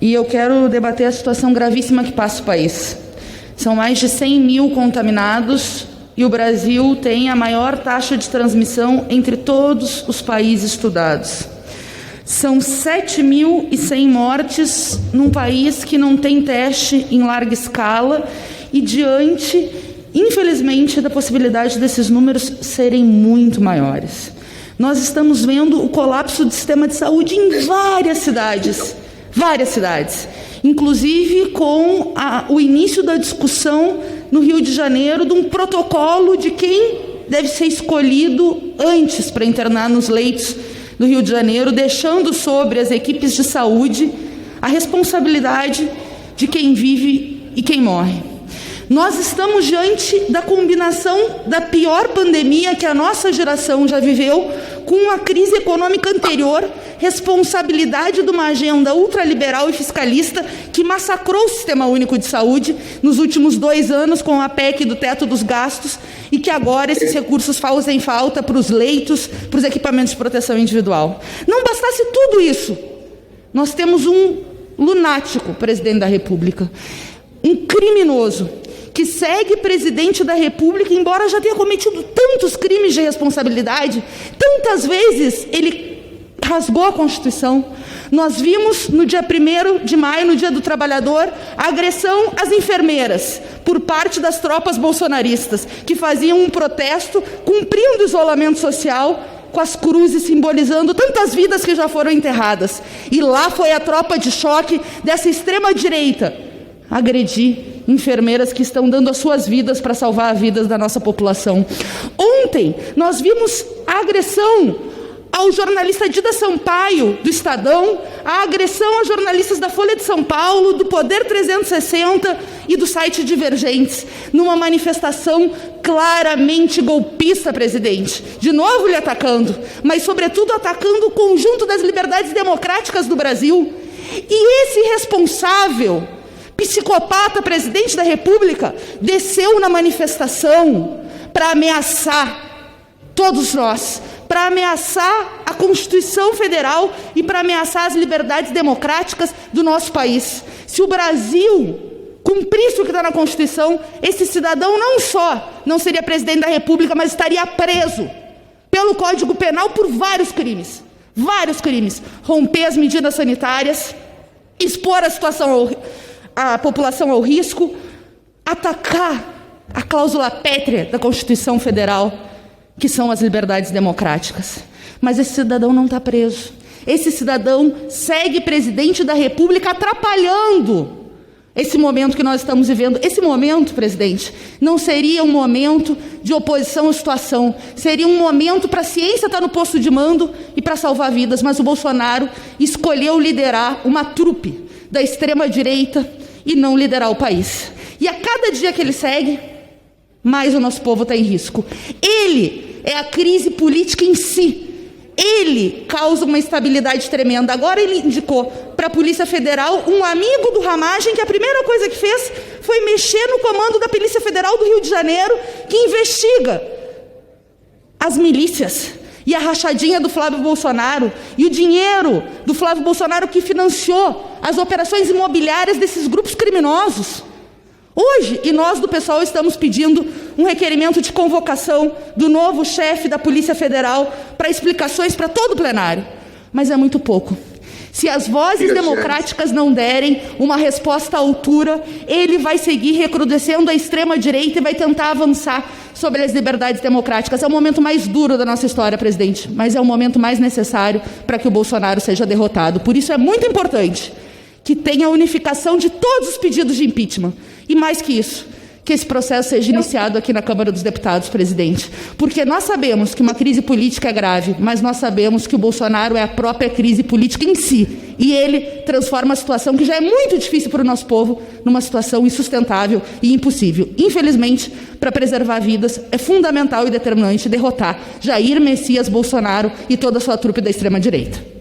e eu quero debater a situação gravíssima que passa o país. São mais de 100 mil contaminados e o Brasil tem a maior taxa de transmissão entre todos os países estudados. São 7.100 mortes num país que não tem teste em larga escala e diante, infelizmente, da possibilidade desses números serem muito maiores. Nós estamos vendo o colapso do sistema de saúde em várias cidades, inclusive com o início da discussão no Rio de Janeiro de um protocolo de quem deve ser escolhido antes para internar nos leitos do Rio de Janeiro, deixando sobre as equipes de saúde a responsabilidade de quem vive e quem morre. Nós estamos diante da combinação da pior pandemia que a nossa geração já viveu com a crise econômica anterior, responsabilidade de uma agenda ultraliberal e fiscalista que massacrou o Sistema Único de Saúde nos últimos 2 anos com a PEC do teto dos gastos e que agora esses recursos fazem falta para os leitos, para os equipamentos de proteção individual. Não bastasse tudo isso, nós temos um lunático presidente da República, um criminoso, que segue presidente da República, embora já tenha cometido tantos crimes de responsabilidade, tantas vezes ele rasgou a Constituição. Nós vimos no dia 1º de maio, no Dia do Trabalhador, a agressão às enfermeiras por parte das tropas bolsonaristas, que faziam um protesto cumprindo o isolamento social, com as cruzes simbolizando tantas vidas que já foram enterradas. E lá foi a tropa de choque dessa extrema-direita agredir enfermeiras que estão dando as suas vidas para salvar as vidas da nossa população. Ontem, nós vimos a agressão ao jornalista Dida Sampaio, do Estadão, a agressão aos jornalistas da Folha de São Paulo, do Poder 360 e do site Divergentes, numa manifestação claramente golpista, presidente. De novo lhe atacando, mas, sobretudo, atacando o conjunto das liberdades democráticas do Brasil. E esse responsável, psicopata, presidente da República, desceu na manifestação para ameaçar todos nós, para ameaçar a Constituição Federal e para ameaçar as liberdades democráticas do nosso país. Se o Brasil cumprisse o que está na Constituição, esse cidadão não só não seria presidente da República, mas estaria preso pelo Código Penal por vários crimes. Romper as medidas sanitárias, expor a população ao risco, atacar a cláusula pétrea da Constituição Federal, que são as liberdades democráticas. Mas esse cidadão não está preso. Esse cidadão segue presidente da República, atrapalhando esse momento que nós estamos vivendo. Esse momento, presidente, não seria um momento de oposição à situação. Seria um momento para a ciência estar no posto de mando e para salvar vidas. Mas o Bolsonaro escolheu liderar uma trupe da extrema-direita e não liderar o país. E a cada dia que ele segue, mais o nosso povo está em risco. Ele é a crise política em si. Ele causa uma instabilidade tremenda. Agora ele indicou para a Polícia Federal um amigo do Ramagem, que a primeira coisa que fez foi mexer no comando da Polícia Federal do Rio de Janeiro, que investiga as milícias e a rachadinha do Flávio Bolsonaro e o dinheiro do Flávio Bolsonaro que financiou as operações imobiliárias desses grupos criminosos. Hoje, e nós do PSOL estamos pedindo um requerimento de convocação do novo chefe da Polícia Federal para explicações para todo o plenário. Mas é muito pouco. Se as vozes democráticas não derem uma resposta à altura, ele vai seguir recrudescendo a extrema-direita e vai tentar avançar sobre as liberdades democráticas. É o momento mais duro da nossa história, presidente, mas é o momento mais necessário para que o Bolsonaro seja derrotado. Por isso é muito importante que tenha a unificação de todos os pedidos de impeachment. E mais que isso, que esse processo seja iniciado aqui na Câmara dos Deputados, presidente. Porque nós sabemos que uma crise política é grave, mas nós sabemos que o Bolsonaro é a própria crise política em si. E ele transforma a situação que já é muito difícil para o nosso povo numa situação insustentável e impossível. Infelizmente, para preservar vidas, é fundamental e determinante derrotar Jair Messias Bolsonaro e toda a sua trupe da extrema-direita.